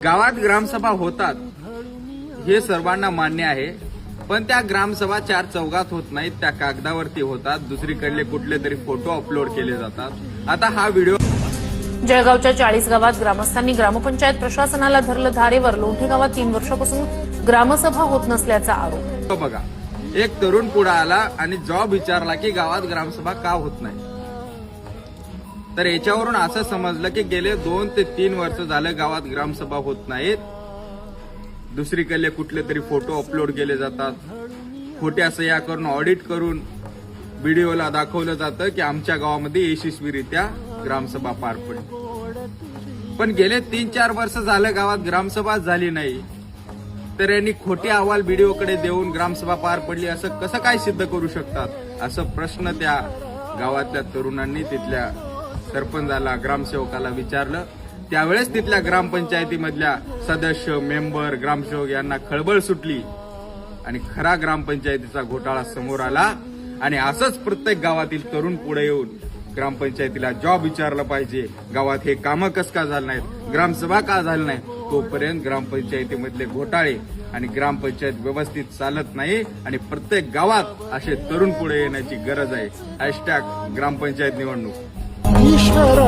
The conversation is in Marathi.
गावात ग्रामसभा होतात हे सर्वांना मान्य आहे, पण त्या ग्रामसभा चार चौघात होत नाहीत, त्या कागदावरती होतात. दुसरीकडले कुठले तरी फोटो अपलोड केले जातात. आता हा व्हिडिओ जळगावच्या 40 गावात ग्रामस्थांनी ग्रामपंचायत प्रशासनाला धरलं धारेवर. लोंढे गावात 3 वर्षापासून ग्रामसभा होत नसल्याचा आरोप. बघा, एक तरुण पुढे आला आणि जॉब विचारला की गावात ग्रामसभा का होत नाही. तर याच्यावरून असं समजलं की गेले 2 ते 3 वर्ष झालं गावात ग्रामसभा होत नाहीत. दुसरीकडले कुठले तरी फोटो अपलोड केले जातात. खोट्या सह्या करून ऑडिट करून व्हिडिओला दाखवलं जातं की आमच्या गावामध्ये यशस्वीरित्या ग्रामसभा पार पडली. पण गेले 3-4 वर्ष झालं गावात ग्रामसभा झाली नाही. तर यांनी खोटे अहवाल व्हिडिओकडे देऊन ग्रामसभा पार पडली असं कसं काय सिद्ध करू शकतात, असं प्रश्न त्या गावातल्या तरुणांनी तिथल्या सरपंचाला, ग्रामसेवकाला विचारलं. त्यावेळेस तिथल्या ग्रामपंचायतीमधल्या सदस्य, मेंबर, ग्रामसेवक यांना खळबळ सुटली आणि खरा ग्रामपंचायतीचा घोटाळा समोर आला. आणि असंच प्रत्येक गावातील तरुण पुढे येऊन ग्रामपंचायतीला जॉब विचारलं पाहिजे, गावात हे कामं कस का झालं नाहीत, ग्रामसभा का झालं नाही. तोपर्यंत ग्रामपंचायतीमधले घोटाळे आणि ग्रामपंचायत व्यवस्थित चालत नाही आणि प्रत्येक गावात असे तरुण पुढे येण्याची गरज आहे. # ग्रामपंचायत निवडणूक. ईश्वरा